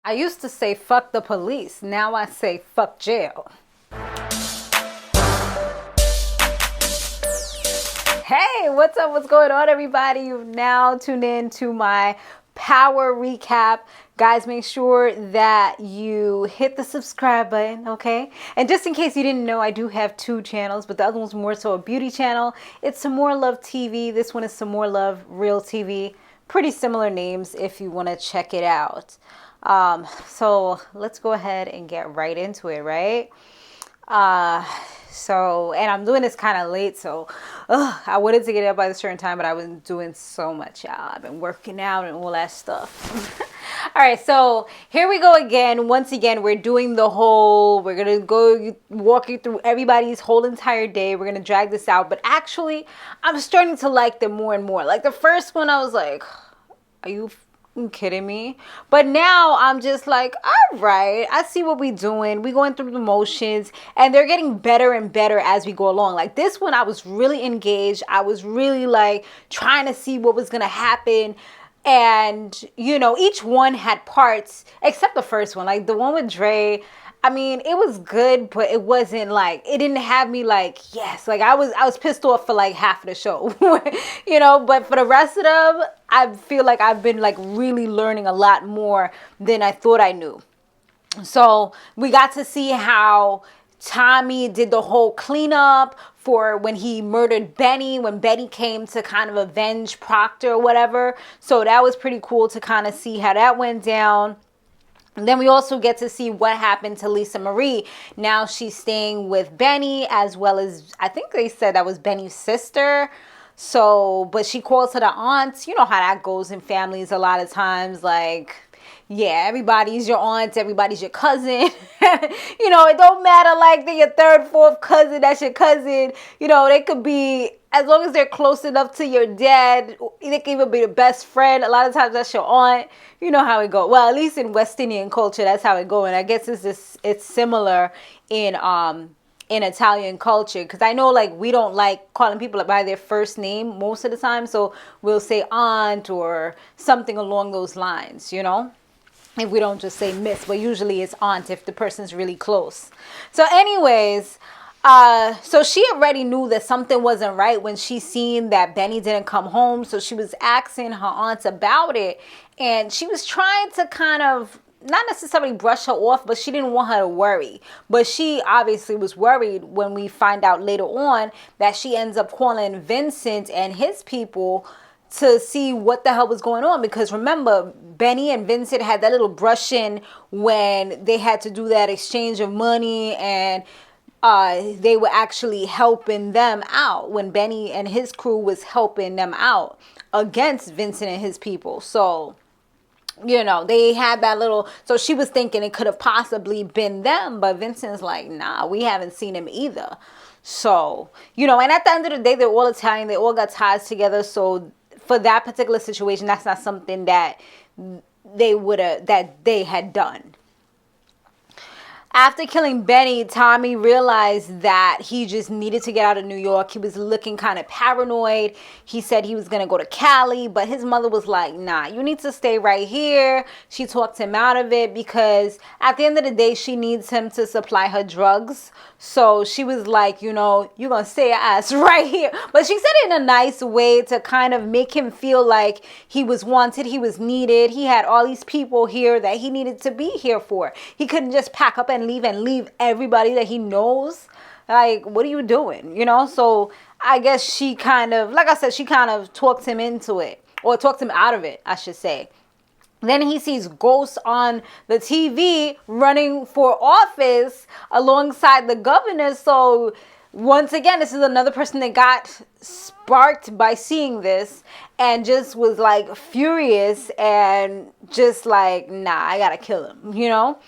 I used to say fuck the police. Now I say fuck jail. Hey, what's up? What's going on, everybody? You've now tuned in to my power recap. Guys, make sure that you hit the subscribe button, okay? And just in case you didn't know, I do have two channels, but the other one's more so a beauty channel. It's Some More Love TV. This one is Some More Love Real TV. Pretty similar names if you want to check it out. So let's go ahead and get right into it, right? And I'm doing this kind of late, so I wanted to get up by a certain time, but I wasn't doing so much, y'all. I've been working out and all that stuff. All right, so here we go again. Once again, we're doing we're going to go walk you through everybody's whole entire day. We're going to drag this out, but actually, I'm starting to like them more and more. Like the first one, I was like, are you kidding me? But now I'm just like, all right, I see what we're doing. We're going through the motions and they're getting better and better as we go along. Like this one, I was really engaged. I was really like trying to see what was going to happen. And, you know, each one had parts except the first one, like the one with Dre. I mean, it was good, but it wasn't like, it didn't have me like, yes, like I was pissed off for like half of the show, you know, but for the rest of them, I feel like I've been like really learning a lot more than I thought I knew. So we got to see how Tommy did the whole cleanup for when he murdered Benny, when Benny came to kind of avenge Proctor or whatever. So that was pretty cool to kind of see how that went down. And then we also get to see what happened to Lisa Marie. Now she's staying with Benny, as well as, I think they said that was Benny's sister. So, but she calls her the aunt. You know how that goes in families a lot of times. Like, yeah, everybody's your aunt, everybody's your cousin. You know, it don't matter like they're your third, fourth cousin, that's your cousin. You know, they could be, as long as they're close enough to your dad, they can even be the best friend. A lot of times that's your aunt. You know how it goes. Well, at least in West Indian culture, that's how it goes. And I guess it's similar in Italian culture. Because I know like we don't like calling people by their first name most of the time. So we'll say aunt or something along those lines, you know. If we don't just say miss, but usually it's aunt if the person's really close. So anyways, so she already knew that something wasn't right when she seen that Benny didn't come home. So she was asking her aunt about it. And she was trying to kind of not necessarily brush her off, but she didn't want her to worry. But she obviously was worried when we find out later on that she ends up calling Vincent and his people to see what the hell was going on. Because remember, Benny and Vincent had that little brush-in when they had to do that exchange of money, and they were actually helping them out when Benny and his crew was helping them out against Vincent and his people. So, you know, they had that little, so she was thinking it could have possibly been them, but Vincent's like, nah, we haven't seen him either. So, you know, and at the end of the day, they're all Italian. They all got ties together. So for that particular situation, that's not something that they had done. After killing Benny, Tommy realized that he just needed to get out of New York. He was looking kind of paranoid. He said he was going to go to Cali, but his mother was like, nah, you need to stay right here. She talked him out of it because at the end of the day, she needs him to supply her drugs. So she was like, you know, you're going to stay your ass right here. But she said it in a nice way to kind of make him feel like he was wanted, he was needed. He had all these people here that he needed to be here for. He couldn't just pack up and leave everybody that he knows. Like, what are you doing? You know? So I guess she kind of, like I said, she kind of talked him into it, or talked him out of it, I should say. Then he sees ghosts on the TV running for office alongside the governor. So once again, this is another person that got sparked by seeing this and just was like furious and just like, nah, I gotta kill him, you know?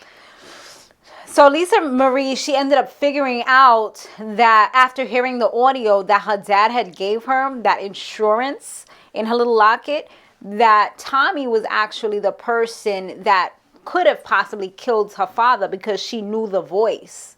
So Lisa Marie, she ended up figuring out that after hearing the audio that her dad had gave her, that insurance in her little locket, that Tommy was actually the person that could have possibly killed her father because she knew the voice.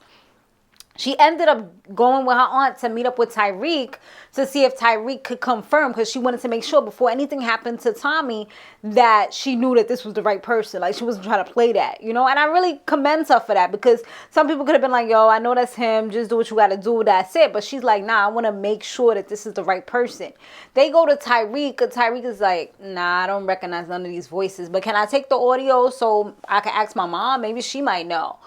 She ended up going with her aunt to meet up with Tyriq to see if Tyriq could confirm, because she wanted to make sure before anything happened to Tommy that she knew that this was the right person. Like, she wasn't trying to play that, you know? And I really commend her for that, because some people could have been like, yo, I know that's him. Just do what you got to do. That's it. But she's like, nah, I want to make sure that this is the right person. They go to Tyriq. Tyriq is like, nah, I don't recognize none of these voices. But can I take the audio so I can ask my mom? Maybe she might know.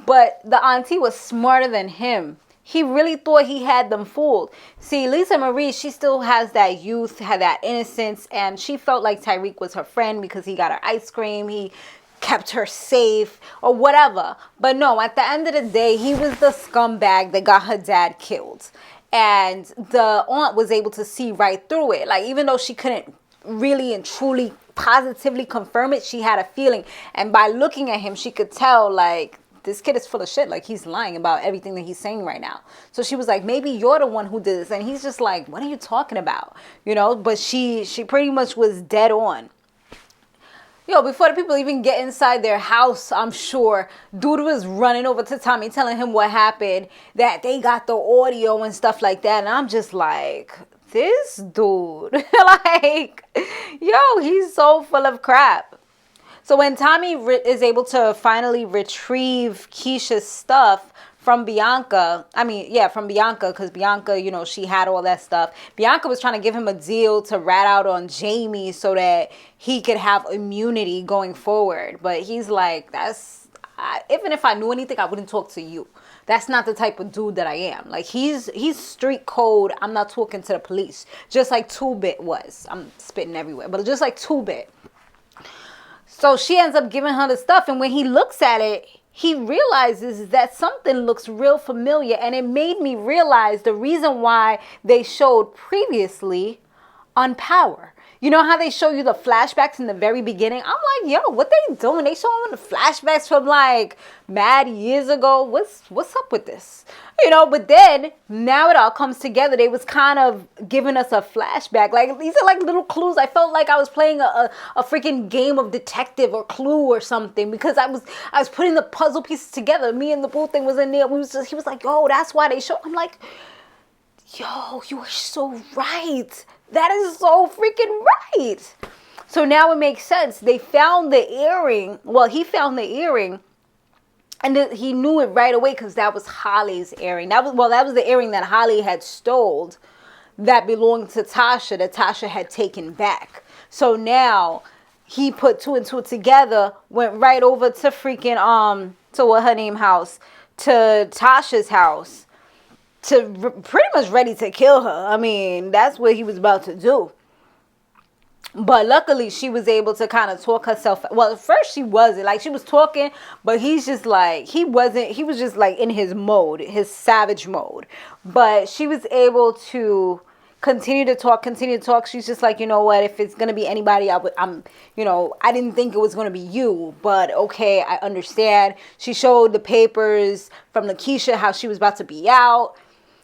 But the auntie was smarter than him. He really thought he had them fooled. See, Lisa Marie, she still has that youth, had that innocence, and she felt like Tyriq was her friend because he got her ice cream, he kept her safe, or whatever. But no, at the end of the day, he was the scumbag that got her dad killed. And the aunt was able to see right through it. Like, even though she couldn't really and truly positively confirm it, she had a feeling. And by looking at him, she could tell, like, this kid is full of shit. Like, he's lying about everything that he's saying right now. So she was like, maybe you're the one who did this. And he's just like, what are you talking about? You know, but she pretty much was dead on. Yo, before the people even get inside their house, I'm sure dude was running over to Tommy, telling him what happened, that they got the audio and stuff like that. And I'm just like, this dude, like, yo, he's so full of crap. So when Tommy is able to finally retrieve Keisha's stuff from Bianca, because Bianca, you know, she had all that stuff. Bianca was trying to give him a deal to rat out on Jamie so that he could have immunity going forward. But he's like, even if I knew anything, I wouldn't talk to you. That's not the type of dude that I am. Like, he's street code. I'm not talking to the police. Just like 2-Bit was. I'm spitting everywhere. But just like 2-Bit. So she ends up giving her the stuff, and when he looks at it, he realizes that something looks real familiar, and it made me realize the reason why they showed previously on Power. You know how they show you the flashbacks in the very beginning? I'm like, yo, what they doing? They showing the flashbacks from like mad years ago. What's up with this? You know, but then now it all comes together. They was kind of giving us a flashback. Like, these are like little clues. I felt like I was playing a freaking game of detective or Clue or something, because I was putting the puzzle pieces together. Me and the boo thing was in there. He was like, yo, that's why they show. I'm like, yo, you are so right. That is so freaking right. So now it makes sense. They found the earring. Well, he found the earring, and he knew it right away because that was Holly's earring. That was the earring that Holly had stole that belonged to Tasha, that Tasha had taken back. So now he put 2 and 2 together, went right over to freaking to what her name house, to Tasha's house, to pretty much ready to kill her. I mean, that's what he was about to do. But luckily, she was able to kind of talk herself. Well, at first she wasn't. Like, she was talking, but he's just like, he was just like in his mode, his savage mode. But she was able to continue to talk. She's just like, you know what, if it's going to be anybody, I didn't think it was going to be you, but okay, I understand. She showed the papers from Lakeisha, how she was about to be out.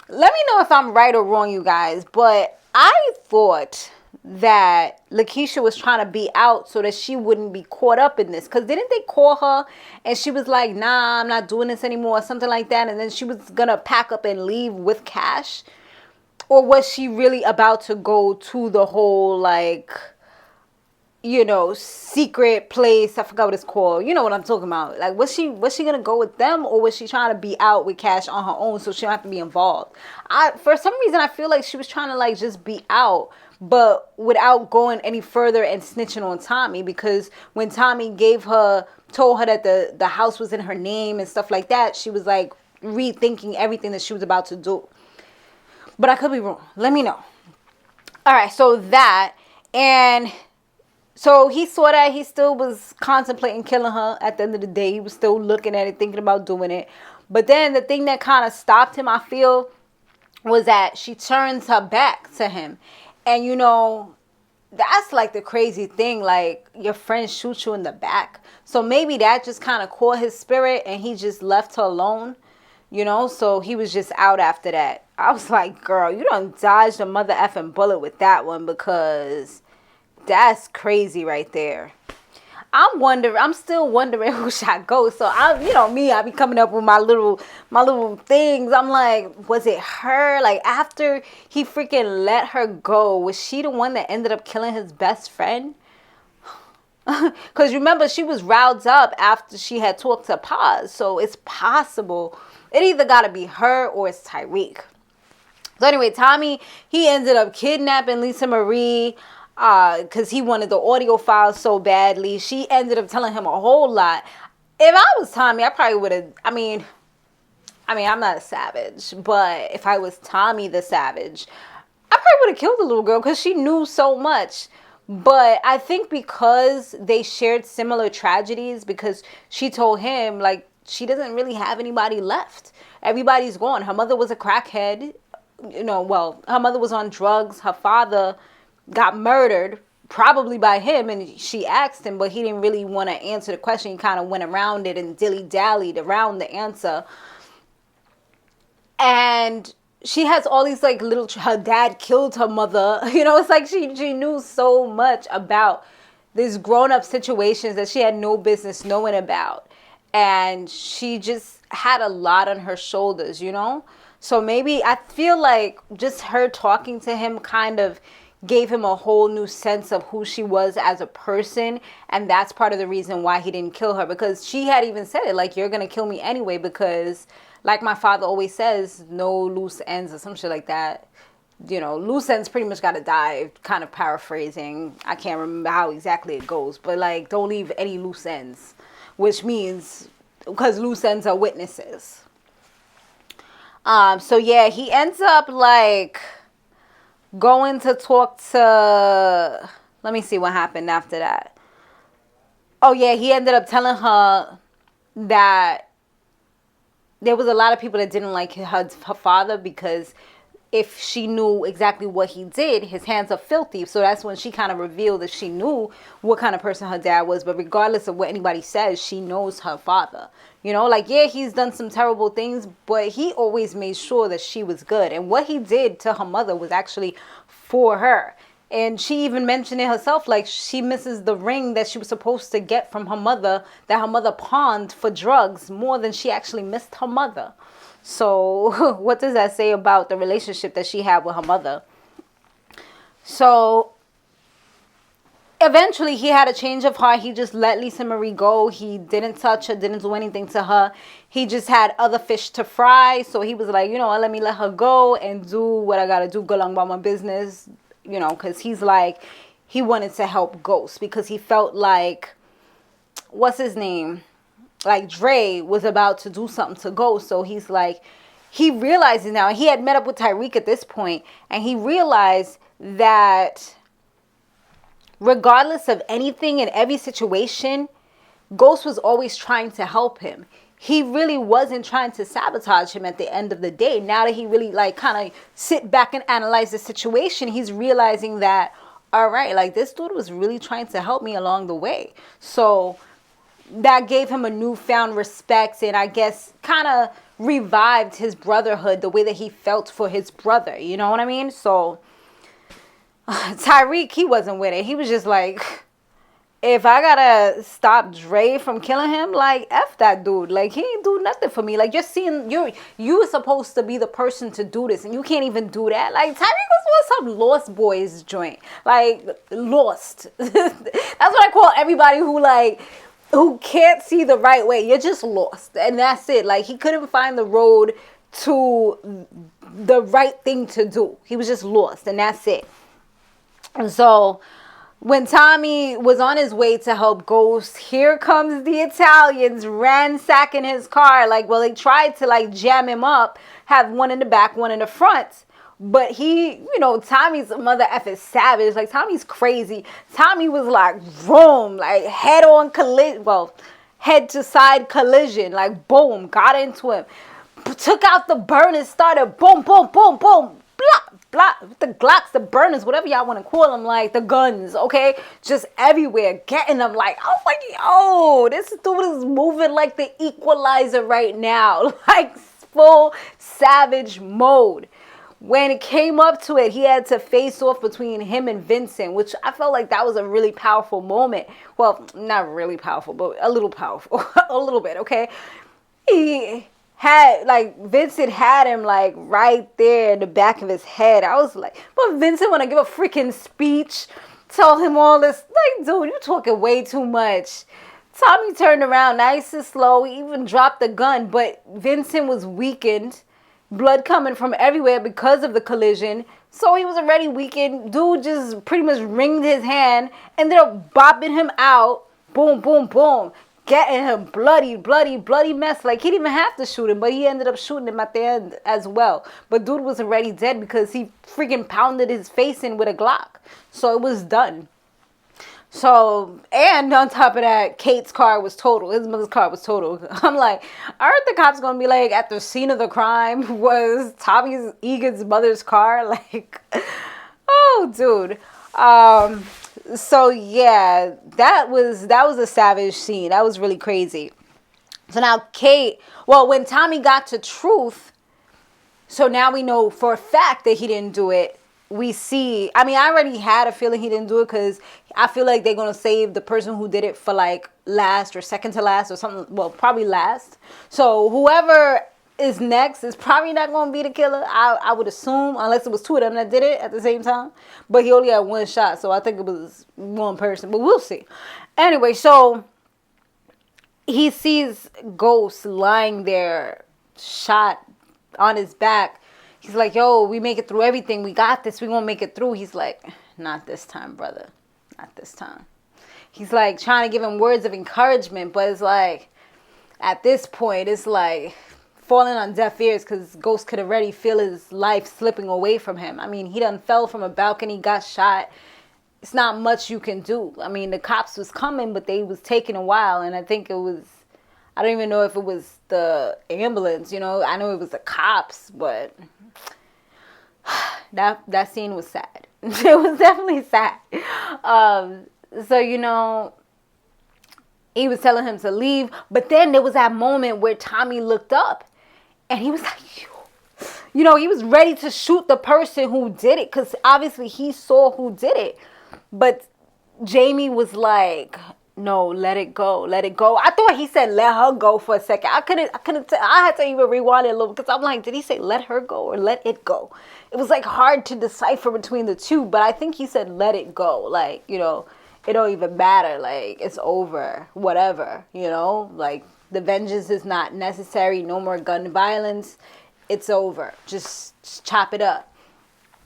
Let me know if I'm right or wrong, you guys, but I thought that Lakeisha was trying to be out so that she wouldn't be caught up in this. Because didn't they call her and she was like, nah, I'm not doing this anymore, or something like that, and then she was going to pack up and leave with cash? Or was she really about to go to the whole, like, you know, secret place? I forgot what it's called. You know what I'm talking about. Like, was she gonna go with them, or was she trying to be out with cash on her own so she don't have to be involved? For some reason, I feel like she was trying to, like, just be out, but without going any further and snitching on Tommy, because when Tommy told her that the house was in her name and stuff like that, she was like rethinking everything that she was about to do. But I could be wrong. Let me know. All right, so that, and so he saw that. He still was contemplating killing her. At the end of the day, he was still looking at it, thinking about doing it. But then the thing that kind of stopped him, I feel, was that she turns her back to him. And, you know, that's like the crazy thing. Like, your friend shoots you in the back. So maybe that just kind of caught his spirit and he just left her alone. You know, so he was just out after that. I was like, girl, you done dodged a mother effing bullet with that one, because that's crazy right there. I'm still wondering who shot Ghost. So I be coming up with my little things. I'm like, was it her? Like after he freaking let her go, was she the one that ended up killing his best friend? Because remember, she was riled up after she had talked to Paz. So it's possible. It either got to be her or it's Tyriq. So anyway, Tommy, he ended up kidnapping Lisa Marie because he wanted the audio files so badly. She ended up telling him a whole lot. If I was Tommy, I probably would have, I'm not a savage, but if I was Tommy the Savage, I probably would have killed the little girl because she knew so much. But I think because they shared similar tragedies, because she told him, like, she doesn't really have anybody left. Everybody's gone. Her mother was a crackhead. Her mother was on drugs. Her father got murdered, probably by him, and she asked him, but he didn't really want to answer the question. He kind of went around it and dilly-dallied around the answer. And she has all these, like, her dad killed her mother. It's like she knew so much about these grown-up situations that she had no business knowing about. And she just had a lot on her shoulders, So maybe I feel like just her talking to him kind of gave him a whole new sense of who she was as a person. And that's part of the reason why he didn't kill her, because she had even said it, like, you're going to kill me anyway, because like my father always says, no loose ends or some shit like that. Loose ends pretty much got to die, kind of paraphrasing. I can't remember how exactly it goes, but like, don't leave any loose ends, which means because loose ends are witnesses. So yeah, he ends up like going to talk to, let me see what happened after that. Oh yeah, he ended up telling her that there was a lot of people that didn't like her father, because if she knew exactly what he did, his hands are filthy. So that's when she kind of revealed that she knew what kind of person her dad was. But regardless of what anybody says, she knows her father. Yeah, he's done some terrible things, but he always made sure that she was good. And what he did to her mother was actually for her. And she even mentioned it herself, like she misses the ring that she was supposed to get from her mother, that her mother pawned for drugs, more than she actually missed her mother. So what does that say about the relationship that she had with her mother? So eventually he had a change of heart. He just let Lisa Marie go. He didn't touch her, didn't do anything to her. He just had other fish to fry. So he was like, let me let her go and do what I got to do, go along about my business, because he's like, he wanted to help Ghost because he felt like, what's his name? Like Dre was about to do something to Ghost. So he's like, he realizes now, he had met up with Tyriq at this point, and he realized that regardless of anything in every situation, Ghost was always trying to help him. He really wasn't trying to sabotage him at the end of the day. Now that he really like kind of sit back and analyze the situation, he's realizing that, all right, like this dude was really trying to help me along the way. So that gave him a newfound respect, and I guess kind of revived his brotherhood, the way that he felt for his brother. You know what I mean? So Tyriq, he wasn't with it. He was just like, if I gotta stop Dre from killing him, like, F that dude. Like, he ain't do nothing for me. Like, you're seeing, you're supposed to be the person to do this, and you can't even do that. Like, Tyriq was some Lost Boys joint. Like, lost. That's what I call everybody who can't see the right way. You're just lost. And that's it. Like, he couldn't find the road to the right thing to do. He was just lost, and that's it. And so when Tommy was on his way to help Ghost, here comes the Italians ransacking his car. Like, well, they tried to like jam him up, have one in the back, one in the front. But he, Tommy's mother effing savage. Like, Tommy's crazy. Tommy was like, vroom, like head-on collision. Well, head-to-side collision. Like, boom, got into him. Took out the burners, started boom, boom, boom, boom. Blah, the Glocks, the burners, whatever y'all want to call them, like the guns, okay? Just everywhere, getting them. Like, I was like, yo, this dude is moving like the Equalizer right now. Like, full savage mode. when it came up to it, he had to face off between him and Vincent, which I felt like that was a really powerful moment. Well, not really powerful, but a little powerful. A little bit, okay? He had, like, Vincent had him, like, right there in the back of his head. I was like, but Vincent want to give a freaking speech, tell him all this. Like, dude, you talking way too much. Tommy turned around nice and slow. He even dropped the gun, but Vincent was weakened. Blood coming from everywhere because of the collision. So he was already weakened. Dude just pretty much wringed his hand. Ended up bopping him out. Boom, boom, boom. Getting him bloody mess. Like, he didn't even have to shoot him, but he ended up shooting him at the end as well. But dude was already dead because he freaking pounded his face in with a Glock. So it was done. So, and on top of that, Kate's car was total. His mother's car was total. I'm like, aren't the cops going to be like, at the scene of the crime was Tommy's Egan's mother's car? Like, oh, dude. So yeah, that was a savage scene. That was really crazy. So now Kate, well, when Tommy got to truth, so now we know for a fact that he didn't do it. We see, I mean, I already had a feeling he didn't do it because I feel like they're going to save the person who did it for like last or second to last or something. Well, probably last. So whoever is next is probably not going to be the killer. I would assume, unless it was two of them that did it at the same time. But he only had one shot, so I think it was one person. But we'll see. Anyway, so he sees Ghost lying there, shot on his back. He's like, yo, we make it through everything. We got this. We won't make it through. He's like, not this time, brother. Not this time. He's like trying to give him words of encouragement. But it's like, at this point, it's like falling on deaf ears because Ghost could already feel his life slipping away from him. I mean, he done fell from a balcony, got shot. It's not much you can do. I mean, the cops was coming, but they was taking a while. And I think it was, I don't even know if it was the ambulance, you know. I know it was the cops, but that scene was sad. It was definitely sad. So, you know, he was telling him to leave. But then there was that moment where Tommy looked up and he was like, you know, he was ready to shoot the person who did it because obviously he saw who did it. But Jamie was like, no, let it go. Let it go. I thought he said let her go for a second. I had to even rewind it a little because I'm like, did he say let her go or let it go? It was like hard to decipher between the two, but I think he said let it go. Like, you know, it don't even matter. Like, it's over. Whatever, you know? Like, the vengeance is not necessary. No more gun violence. It's over. Just chop it up.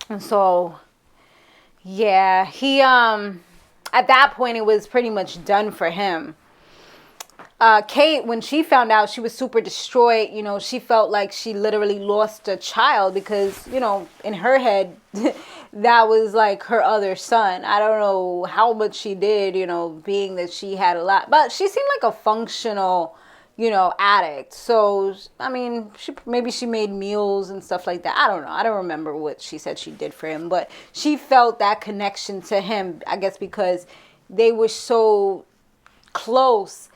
And so, yeah, he, at that point, it was pretty much done for him. Kate, when she found out, she was super destroyed. You know, she felt like she literally lost a child because, you know, in her head, that was like her other son. I don't know how much she did, you know, being that she had a lot. But she seemed like a functional, you know, addict. So, I mean, maybe she made meals and stuff like that. I don't know. I don't remember what she said she did for him. But she felt that connection to him, I guess, because they were so close.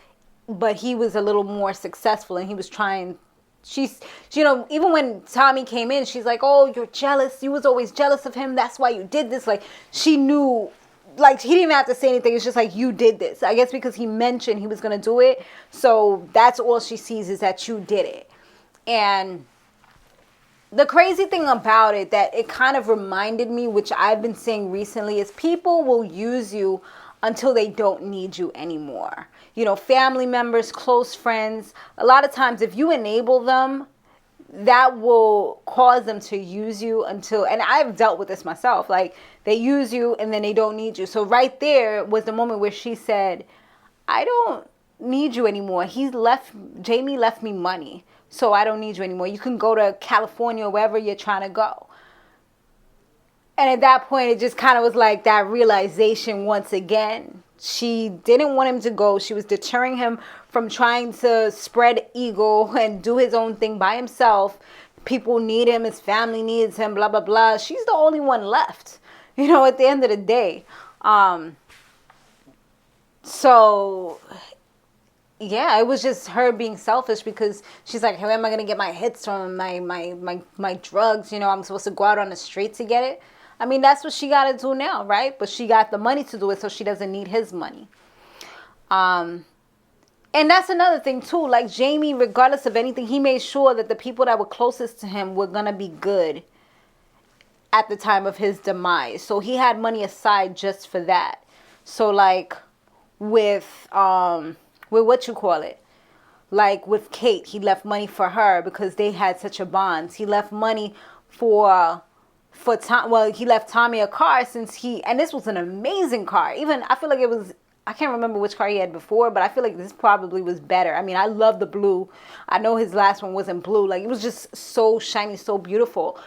But he was a little more successful and he was trying. She's, you know, even when Tommy came in, she's like, oh, you're jealous. You was always jealous of him. That's why you did this. Like, she knew, like, he didn't even have to say anything. It's just like, you did this. I guess because he mentioned he was going to do it. So that's all she sees is that you did it. And the crazy thing about it, that it kind of reminded me, which I've been saying recently, is people will use you until they don't need you anymore. You know, family members, close friends. A lot of times if you enable them, that will cause them to use you until, and I've dealt with this myself, like they use you and then they don't need you. So right there was the moment where she said, I don't need you anymore. Jamie left me money, so I don't need you anymore. You can go to California or wherever you're trying to go. And at that point, it just kind of was like that realization once again. She didn't want him to go. She was deterring him from trying to spread ego and do his own thing by himself. People need him. His family needs him, blah, blah, blah. She's the only one left, you know, at the end of the day. So, Yeah, it was just her being selfish because she's like, where am I gonna get my hits from, my drugs? You know, I'm supposed to go out on the street to get it. I mean, that's what she got to do now, right? But she got the money to do it, so she doesn't need his money. And that's another thing too. Like Jamie, regardless of anything, he made sure that the people that were closest to him were gonna be good at the time of his demise. So he had money aside just for that. So like with what you call it, like with Kate, he left money for her because they had such a bond. He left money for Tom. Well, he left Tommy a car and this was an amazing car. Even I feel like it was. I can't remember which car he had before, but I feel like this probably was better. I mean, I love the blue. I know his last one wasn't blue. Like, it was just so shiny, so beautiful.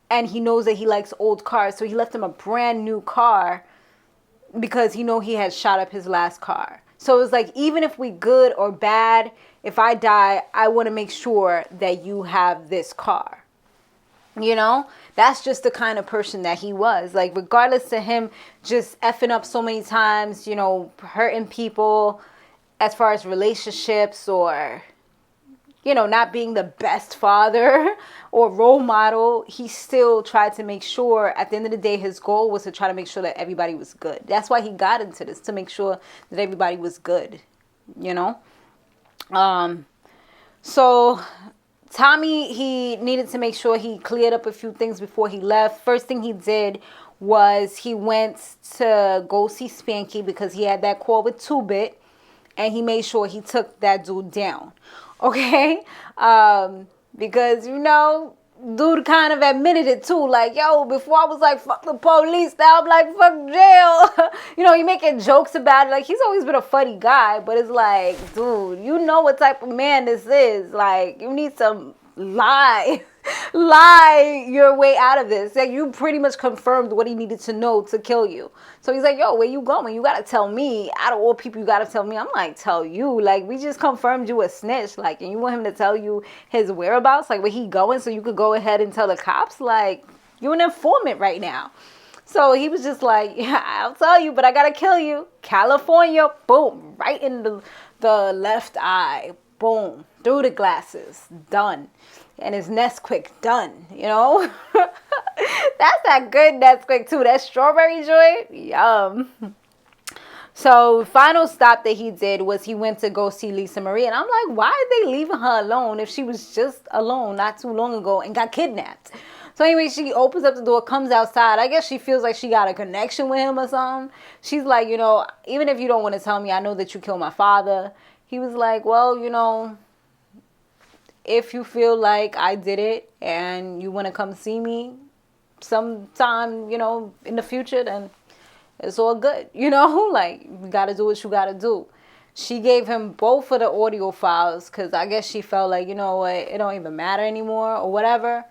And he knows that he likes old cars, so he left him a brand new car because he had shot up his last car. So it was like, even if we good or bad, if I die, I want to make sure that you have this car. That's just the kind of person that he was. Like, regardless of him just effing up so many times, hurting people as far as relationships or, not being the best father or role model, he still tried to make sure, at the end of the day, his goal was to try to make sure that everybody was good. That's why he got into this, to make sure that everybody was good, So Tommy, he needed to make sure he cleared up a few things before he left. First thing he did was he went to go see Spanky because he had that call with 2-Bit, and he made sure he took that dude down. Okay? Because, dude kind of admitted it too. Like, yo, before I was like, fuck the police. Now I'm like, fuck jail. He making jokes about it. Like, he's always been a funny guy. But it's like, dude, you know what type of man this is. Like, you need to lie your way out of this. Like, you pretty much confirmed what he needed to know to kill you. So he's like, yo, where you going? You got to tell me. Out of all people, you got to tell me. I'm like, tell you? Like, we just confirmed you a snitch. Like, and you want him to tell you his whereabouts? Like, where he going so you could go ahead and tell the cops? Like, you're an informant right now. So he was just like, yeah, I'll tell you, but I got to kill you. California, boom, right in the left eye. Boom, through the glasses, done. And his Nesquik, done, That's that good Nesquik too. That strawberry joint, yum. So final stop that he did was he went to go see Lisa Marie. And I'm like, why are they leaving her alone if she was just alone not too long ago and got kidnapped? So anyway, she opens up the door, comes outside. I guess she feels like she got a connection with him or something. She's like, even if you don't want to tell me, I know that you killed my father. He was like, well, if you feel like I did it and you want to come see me sometime, in the future, then it's all good. Like, you got to do what you got to do. She gave him both of the audio files because I guess she felt like, it don't even matter anymore or whatever.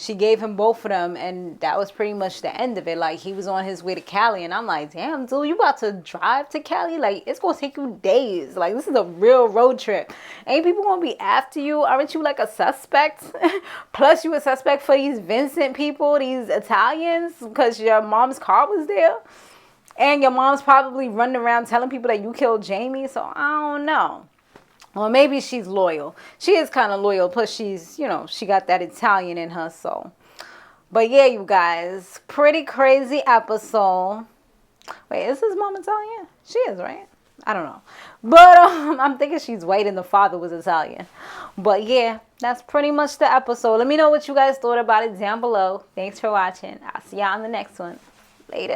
She gave him both of them, and that was pretty much the end of it. Like, he was on his way to Cali, and I'm like, damn, dude, you about to drive to Cali? Like, it's going to take you days. Like, this is a real road trip. Ain't people going to be after you? Aren't you like a suspect? Plus, you a suspect for these Vincent people, these Italians, because your mom's car was there. And your mom's probably running around telling people that you killed Jamie, so I don't know. Well, maybe she's loyal. She is kind of loyal. Plus, she's, she got that Italian in her, so. But yeah, you guys, pretty crazy episode. Wait, is his mom Italian? She is, right? I don't know. But I'm thinking she's white and the father was Italian. But yeah, that's pretty much the episode. Let me know what you guys thought about it down below. Thanks for watching. I'll see y'all on the next one. Later.